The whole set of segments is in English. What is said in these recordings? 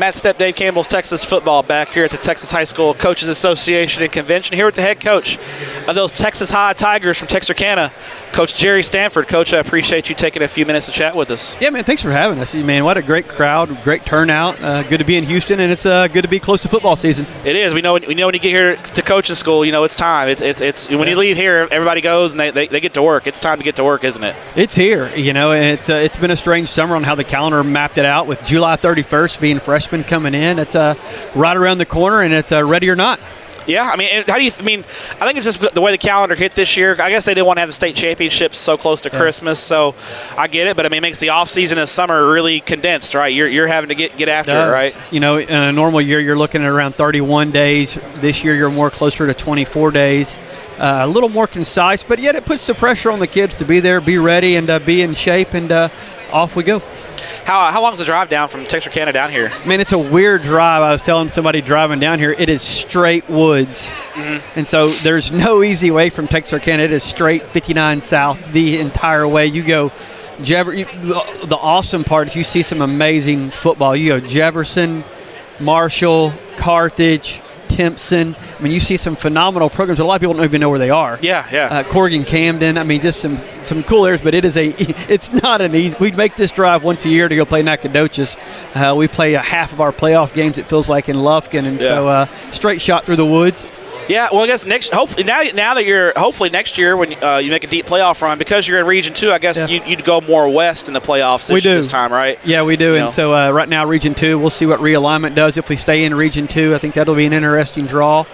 Matt Stepp, Dave Campbell's Texas Football back here at the Texas High School Coaches Association and Convention here with the head coach of those Texas High Tigers from Texarkana, Coach Gerry Stanford. Coach, I appreciate you taking a few minutes to chat with us. Yeah, man, thanks for having us. Man, what a great crowd, great turnout. Good to be in Houston, and it's good to be close to football season. It is. We know when you get here to coaching school, it's time. It's when you leave here, everybody goes and they get to work. It's time to get to work, isn't it? It's here, and it's been a strange summer on how the calendar mapped it out with July 31st being freshmen coming in. It's right around the corner, and it's ready or not. Yeah, I think it's just the way the calendar hit this year. I guess they didn't want to have the state championships so close to Christmas, so I get it. But it makes the off season and summer really condensed, right? You're having to get after it, right? In a normal year, you're looking at around 31 days. This year, you're more closer to 24 days. A little more concise, but yet it puts the pressure on the kids to be there, be ready, and be in shape, and off we go. How long is the drive down from Texarkana down here? Man, it's a weird drive. I was telling somebody driving down here, it is straight woods. Mm-hmm. And so there's no easy way from Texarkana. It is straight 59 south the entire way. You go the awesome part is you see some amazing football. You go Jefferson, Marshall, Carthage, Timpson. You see some phenomenal programs. A lot of people don't even know where they are. Yeah. Corrigan, Camden. Just some cool areas, but it's not an easy. We make this drive once a year to go play Nacogdoches. We play a half of our playoff games, it feels like, in Lufkin, and so straight shot through the woods. Yeah, well, I guess hopefully next year when you make a deep playoff run, because you're in Region 2, I guess you'd go more west in the playoffs this time, right? Yeah, we do. And so right now, Region 2, we'll see what realignment does. If we stay in Region 2, I think that'll be an interesting draw.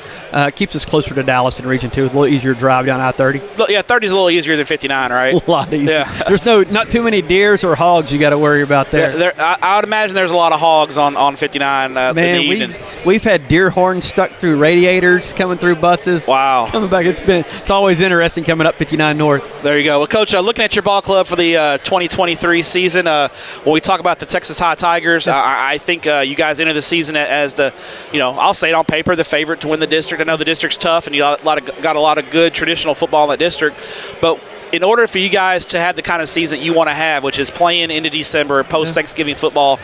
Keeps us closer to Dallas in Region 2. It's a little easier to drive down I-30. Yeah, 30 is a little easier than 59, right? A lot easier. Yeah. There's not too many deers or hogs you got to worry about there. I would imagine there's a lot of hogs on 59 in the evening. We've had deer horns stuck through radiators coming through buses. Wow. Coming back. It's always interesting coming up 59 North. There you go. Well, Coach, looking at your ball club for the 2023 season, when we talk about the Texas High Tigers, I think you guys enter the season as the, I'll say it on paper, the favorite to win the district. I know the district's tough, and you got a lot of good traditional football in that district, but in order for you guys to have the kind of season you want to have, which is playing into December, post-Thanksgiving football,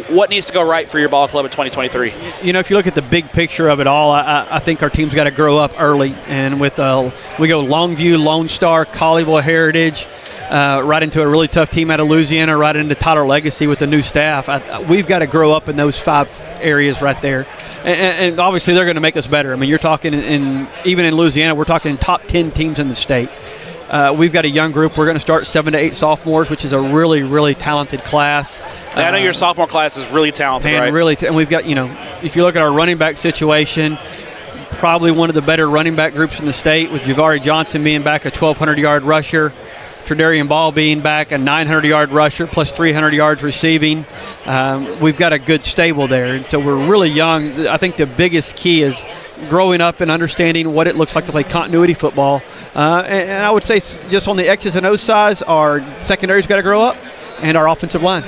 what needs to go right for your ball club in 2023? If you look at the big picture of it all, I think our team's got to grow up early. And with we go Longview, Lone Star, Colleyville Heritage, right into a really tough team out of Louisiana, right into Tyler Legacy with the new staff. We've got to grow up in those 5 areas right there. And obviously they're going to make us better. You're talking even in Louisiana, we're talking top 10 teams in the state. We've got a young group. We're going to start 7 to 8 sophomores, which is a really, really talented class. I know your sophomore class is really talented, right? Really, and we've got, if you look at our running back situation, probably one of the better running back groups in the state, with Javari Johnson being back, a 1,200-yard rusher, Tredarian Ball being back, a 900-yard rusher, plus 300 yards receiving. We've got a good stable there, and so we're really young. I think the biggest key is growing up and understanding what it looks like to play continuity football. And I would say just on the X's and O's side, our secondary's got to grow up, and our offensive line.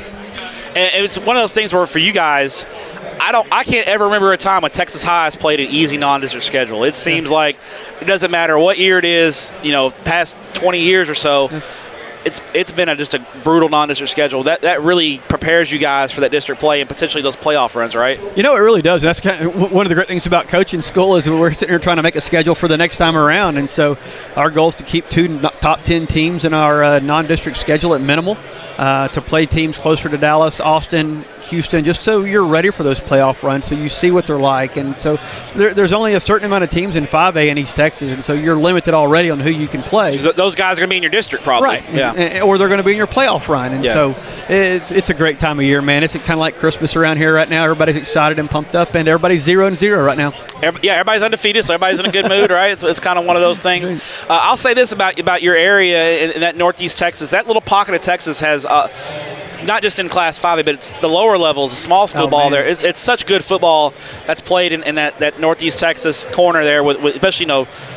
And it's one of those things where for you guys, I can't ever remember a time when Texas High has played an easy non-district schedule. It seems like it doesn't matter what year it is, past 20 years or so, it's been just a brutal non-district schedule. That really prepares you guys for that district play and potentially those playoff runs, right? It really does. That's kind of one of the great things about coaching school is we're sitting here trying to make a schedule for the next time around. And so our goal is to keep 2 top 10 teams in our non-district schedule at minimal, to play teams closer to Dallas, Austin, Houston, just so you're ready for those playoff runs, so you see what they're like. And so there's only a certain amount of teams in 5A in East Texas, and so you're limited already on who you can play. So those guys are going to be in your district probably. Right. Yeah. Or they're going to be in your playoff run. And so it's a great time of year, man. It's kind of like Christmas around here right now. Everybody's excited and pumped up, and everybody's 0-0 right now. Everybody's undefeated, so everybody's in a good mood, right? It's kind of one of those things. I'll say this about your area in that Northeast Texas. That little pocket of Texas has not just in Class 5A, but it's the lower levels, the small school ball there. It's such good football that's played in that Northeast Texas corner there, with especially,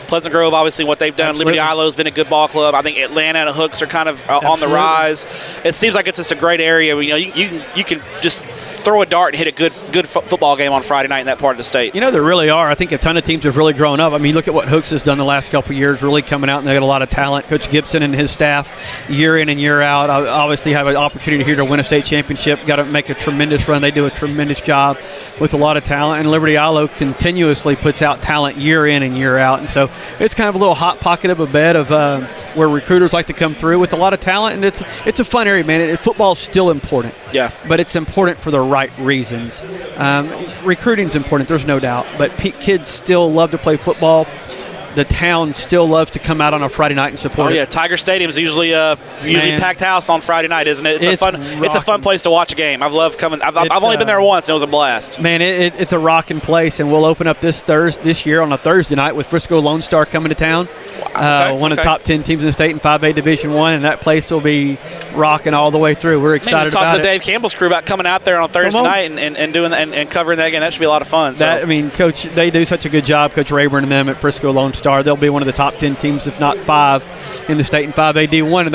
Pleasant Grove, obviously, what they've done. Absolutely. Liberty Ilo's been a good ball club. I think Atlanta and Hooks are kind of on the rise. It seems like it's just a great area. You can just throw a dart and hit a good football game on Friday night in that part of the state. You know, there really are. I think a ton of teams have really grown up. I mean, look at what Hooks has done the last couple of years, really coming out, and they got a lot of talent. Coach Gibson and his staff, year in and year out, obviously have an opportunity here to win a state championship. Got to make a tremendous run. They do a tremendous job with a lot of talent, and Liberty Ilo continuously puts out talent year in and year out. And so it's kind of a little hot pocket of a bed of where recruiters like to come through with a lot of talent, and it's a fun area, man. Football's still important. Yeah. But it's important for the right reasons. Recruiting's important, there's no doubt, but kids still love to play football. The town still loves to come out on a Friday night and support. Oh yeah, Tiger Stadium's usually packed house on Friday night, isn't it? It's a fun place to watch a game. I've loved coming. I've only been there once, and it was a blast. Man, it's a rocking place, and we'll open up this year on a Thursday night with Frisco Lone Star coming to town. One of the top 10 teams in the state in 5A Division I, and that place will be rocking all the way through. We're excited about it. Talk to Dave Campbell's crew about coming out there on Thursday night and doing and covering that game. That should be a lot of fun. I mean, Coach, they do such a good job, Coach Rayburn and them at Frisco Lone Star. They'll be one of the top 10 teams, if not 5, in the state in 5A D1, and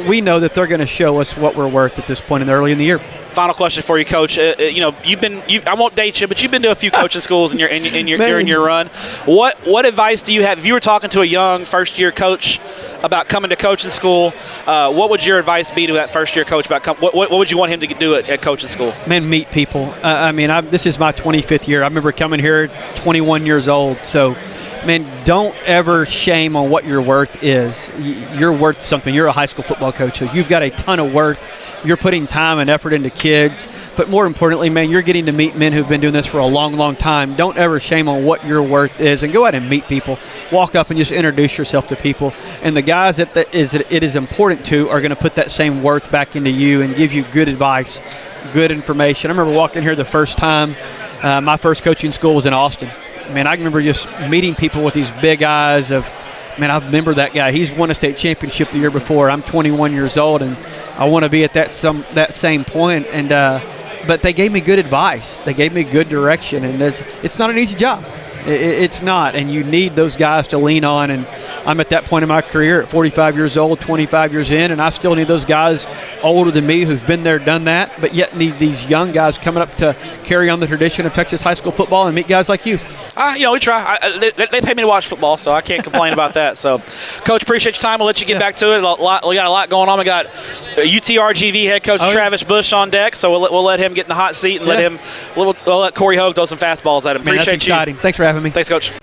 we know that they're gonna show us what we're worth at this point early in the year. Final question for you, Coach. I won't date you, but you've been to a few coaching schools during your run. What advice do you have if you were talking to a young first-year coach about coming to coaching school? What would your advice be to that first-year coach about what would you want him to do at coaching school? Man, meet people. This is my 25th year. I remember coming here 21 years old. So, man, don't ever shame on what your worth is. You're worth something. You're a high school football coach, so you've got a ton of worth. You're putting time and effort into kids. But more importantly, man, you're getting to meet men who've been doing this for a long, long time. Don't ever shame on what your worth is, and go out and meet people. Walk up and just introduce yourself to people. And the guys that it is important to are going to put that same worth back into you and give you good advice, good information. I remember walking here the first time. My first coaching school was in Austin. Man, I remember just meeting people with these big eyes of, man, I remember that guy. He's won a state championship the year before. I'm 21 years old, and I want to be at that same point. And but they gave me good advice. They gave me good direction, and it's not an easy job. It's not, and you need those guys to lean on. And I'm at that point in my career at 45 years old, 25 years in, and I still need those guys older than me who've been there, done that, but yet need these young guys coming up to carry on the tradition of Texas high school football and meet guys like you. We try. They pay me to watch football, so I can't complain about that. So, Coach, appreciate your time. We'll let you get back to it. We got a lot going on. We got UTRGV head coach Travis Bush on deck, so we'll let him get in the hot seat and we'll let Corey Hogue throw some fastballs at him. Man, appreciate that's exciting. Thanks for having me. Thanks, Coach.